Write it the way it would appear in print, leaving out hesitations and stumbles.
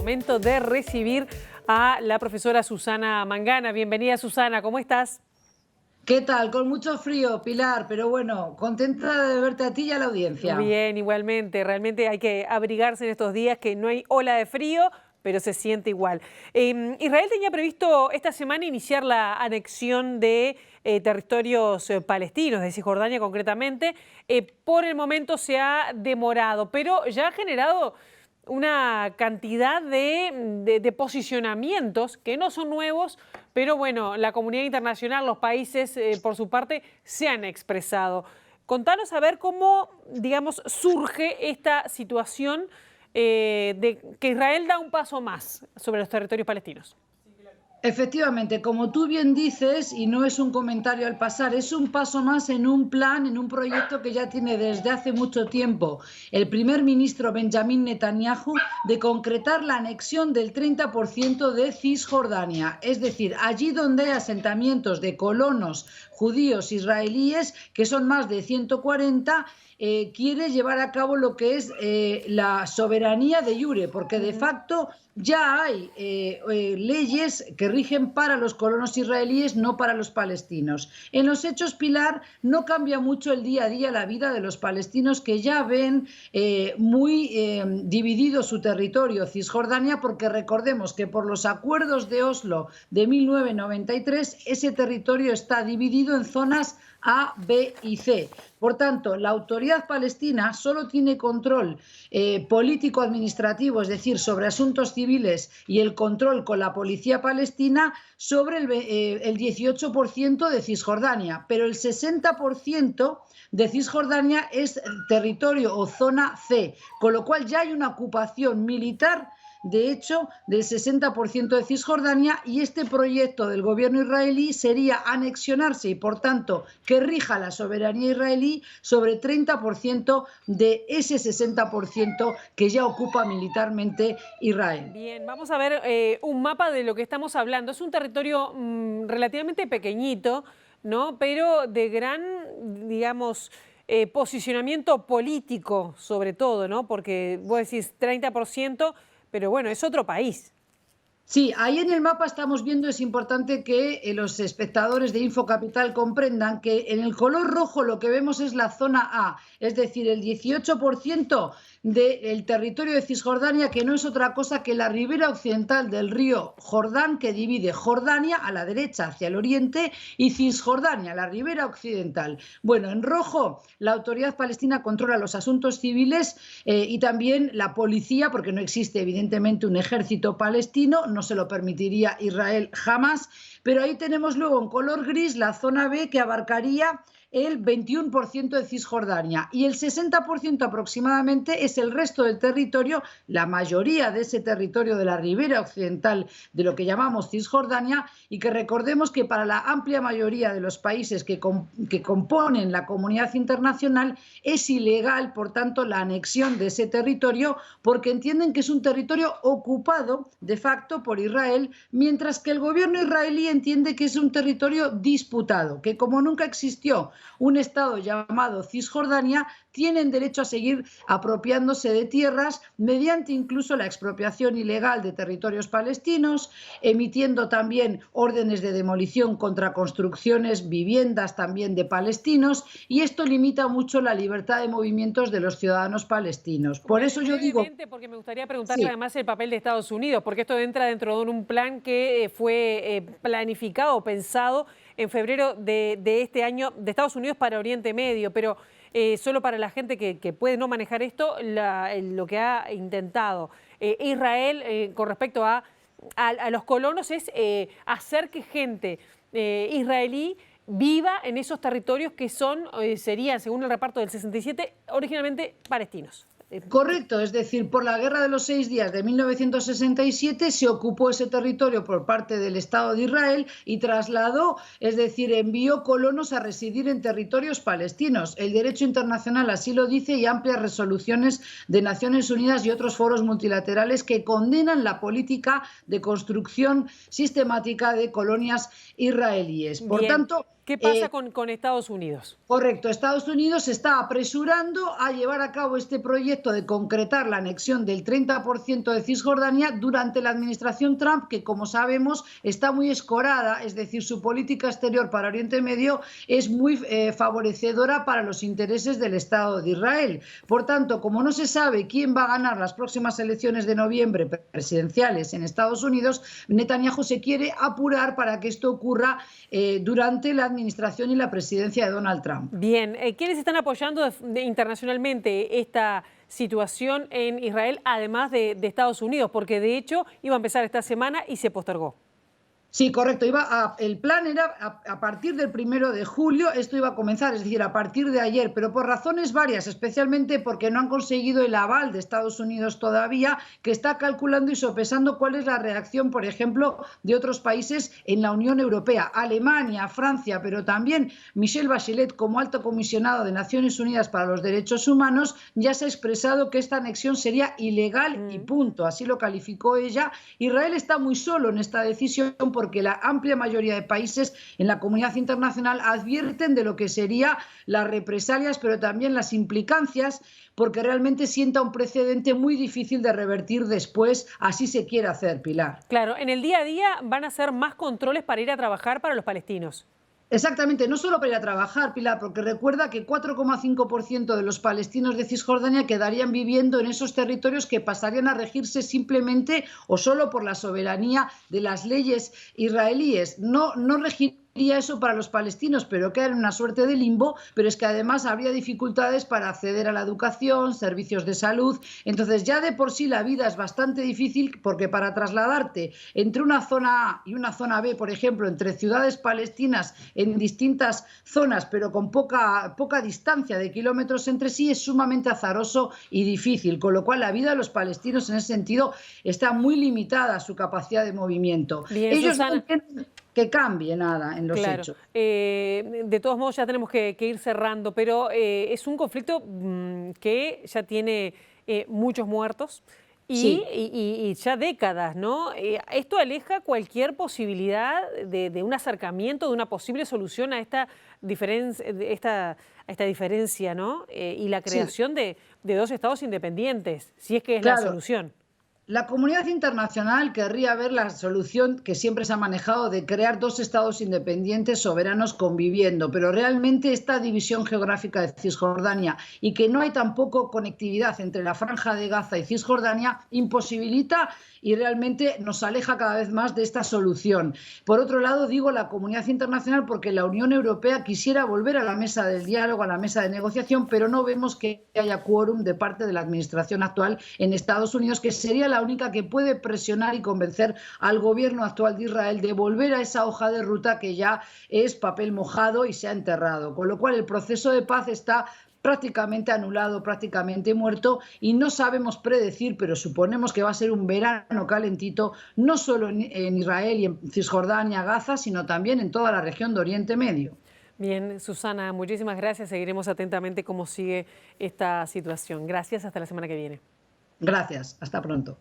momento de recibir a la profesora Susana Mangana. Bienvenida, Susana, ¿cómo estás? ¿Qué tal? Con mucho frío, Pilar, pero bueno, contenta de verte a ti y a la audiencia. Bien, igualmente. Realmente hay que abrigarse en estos días que no hay ola de frío, pero se siente igual. Israel tenía previsto esta semana iniciar la anexión de territorios palestinos, de Cisjordania concretamente. Por el momento se ha demorado, pero ya ha generado una cantidad de posicionamientos que no son nuevos, pero bueno, la comunidad internacional, los países por su parte, se han expresado. Contanos a ver cómo, digamos, surge esta situación de que Israel da un paso más sobre los territorios palestinos. Efectivamente, como tú bien dices, y no es un comentario al pasar, es un paso más en un plan, en un proyecto que ya tiene desde hace mucho tiempo el primer ministro Benjamín Netanyahu de concretar la anexión del 30% de Cisjordania. Es decir, allí donde hay asentamientos de colonos judíos israelíes, que son más de 140, quiere llevar a cabo lo que es la soberanía de iure, porque de facto ya hay leyes que rigen para los colonos israelíes, no para los palestinos. En los hechos, Pilar, no cambia mucho el día a día la vida de los palestinos, que ya ven muy dividido su territorio, Cisjordania, porque recordemos que por los acuerdos de Oslo de 1993 ese territorio está dividido en zonas A, B y C. Por tanto, la autoridad palestina solo tiene control político-administrativo, es decir, sobre asuntos civiles, y el control con la policía palestina sobre el 18% de Cisjordania, pero el 60% de Cisjordania es territorio o zona C, con lo cual ya hay una ocupación militar, de hecho, del 60% de Cisjordania, y este proyecto del gobierno israelí sería anexionarse y, por tanto, que rija la soberanía israelí sobre 30% de ese 60% que ya ocupa militarmente Israel. Bien, vamos a ver un mapa de lo que estamos hablando. Es un territorio relativamente pequeñito, ¿no? Pero de gran, digamos, posicionamiento político, sobre todo, ¿no? Porque vos decís 30%, pero bueno, es otro país. Sí, ahí en el mapa estamos viendo, es importante que los espectadores de Infocapital comprendan que en el color rojo lo que vemos es la zona A, es decir, el 18% del territorio de Cisjordania, que no es otra cosa que la ribera occidental del río Jordán, que divide Jordania a la derecha hacia el oriente y Cisjordania, la ribera occidental. Bueno, en rojo la autoridad palestina controla los asuntos civiles y también la policía, porque no existe evidentemente un ejército palestino, no se lo permitiría Israel jamás, pero ahí tenemos luego en color gris la zona B, que abarcaría el 21% de Cisjordania, y el 60% aproximadamente es el resto del territorio, la mayoría de ese territorio de la ribera occidental de lo que llamamos Cisjordania, y que recordemos que para la amplia mayoría de los países que componen la comunidad internacional es ilegal, por tanto, la anexión de ese territorio, porque entienden que es un territorio ocupado de facto por Israel, mientras que el gobierno israelí entiende que es un territorio disputado, que como nunca existió un estado llamado Cisjordania, tienen derecho a seguir apropiándose de tierras mediante incluso la expropiación ilegal de territorios palestinos, emitiendo también órdenes de demolición contra construcciones, viviendas también de palestinos, y esto limita mucho la libertad de movimientos de los ciudadanos palestinos. Por eso yo digo... Porque me gustaría preguntarle además el papel de Estados Unidos, porque esto entra dentro de un plan que fue planificado, pensado en febrero de este año de Estados Unidos para Oriente Medio, pero solo para la gente que puede no manejar esto, lo que ha intentado Israel con respecto a los colonos es hacer que gente israelí viva en esos territorios que serían, según el reparto del 67, originalmente palestinos. Correcto, es decir, por la Guerra de los 6 días de 1967 se ocupó ese territorio por parte del Estado de Israel y trasladó, es decir, envió colonos a residir en territorios palestinos. El derecho internacional así lo dice, y amplias resoluciones de Naciones Unidas y otros foros multilaterales que condenan la política de construcción sistemática de colonias israelíes. Por tanto, ¿Qué pasa con Estados Unidos? Correcto, Estados Unidos se está apresurando a llevar a cabo este proyecto de concretar la anexión del 30% de Cisjordania durante la administración Trump, que como sabemos está muy escorada, es decir, su política exterior para Oriente Medio es muy favorecedora para los intereses del Estado de Israel. Por tanto, como no se sabe quién va a ganar las próximas elecciones de noviembre presidenciales en Estados Unidos, Netanyahu se quiere apurar para que esto ocurra durante la administración y la presidencia de Donald Trump. Bien, ¿quiénes están apoyando internacionalmente esta situación en Israel, además de Estados Unidos? Porque de hecho iba a empezar esta semana y se postergó. Sí, correcto. El plan era a partir del 1 de julio, esto iba a comenzar, es decir, a partir de ayer, pero por razones varias, especialmente porque no han conseguido el aval de Estados Unidos todavía, que está calculando y sopesando cuál es la reacción, por ejemplo, de otros países en la Unión Europea, Alemania, Francia, pero también Michelle Bachelet, como alto comisionado de Naciones Unidas para los Derechos Humanos, ya se ha expresado que esta anexión sería ilegal y punto. Así lo calificó ella. Israel está muy solo en esta decisión porque la amplia mayoría de países en la comunidad internacional advierten de lo que serían las represalias, pero también las implicancias, porque realmente sienta un precedente muy difícil de revertir después, así se quiere hacer, Pilar. Claro, en el día a día van a hacer más controles para ir a trabajar para los palestinos. Exactamente, no solo para ir a trabajar, Pilar, porque recuerda que 4,5% de los palestinos de Cisjordania quedarían viviendo en esos territorios que pasarían a regirse simplemente o solo por la soberanía de las leyes israelíes. No regiría eso para los palestinos, pero queda en una suerte de limbo, pero es que además habría dificultades para acceder a la educación, servicios de salud. Entonces ya de por sí la vida es bastante difícil porque para trasladarte entre una zona A y una zona B, por ejemplo, entre ciudades palestinas en distintas zonas, pero con poca distancia de kilómetros entre sí, es sumamente azaroso y difícil, con lo cual la vida de los palestinos en ese sentido está muy limitada su capacidad de movimiento. Bien, Ellos Susana, no quieren que cambie nada en los hechos. De todos modos ya tenemos que ir cerrando, pero es un conflicto que ya tiene muchos muertos y ya décadas, ¿no? Esto aleja cualquier posibilidad de un acercamiento, de una posible solución a esta diferencia, ¿no? Y la creación de dos estados independientes, si es que es la solución. La comunidad internacional querría ver la solución que siempre se ha manejado de crear dos estados independientes soberanos conviviendo, pero realmente esta división geográfica de Cisjordania y que no hay tampoco conectividad entre la Franja de Gaza y Cisjordania imposibilita y realmente nos aleja cada vez más de esta solución. Por otro lado, digo la comunidad internacional porque la Unión Europea quisiera volver a la mesa del diálogo, a la mesa de negociación, pero no vemos que haya quórum de parte de la administración actual en Estados Unidos, que sería la única que puede presionar y convencer al gobierno actual de Israel de volver a esa hoja de ruta que ya es papel mojado y se ha enterrado. Con lo cual el proceso de paz está prácticamente anulado, prácticamente muerto, y no sabemos predecir, pero suponemos que va a ser un verano calentito, no solo en Israel y en Cisjordania, Gaza, sino también en toda la región de Oriente Medio. Bien, Susana, muchísimas gracias. Seguiremos atentamente cómo sigue esta situación. Gracias, hasta la semana que viene. Gracias, hasta pronto.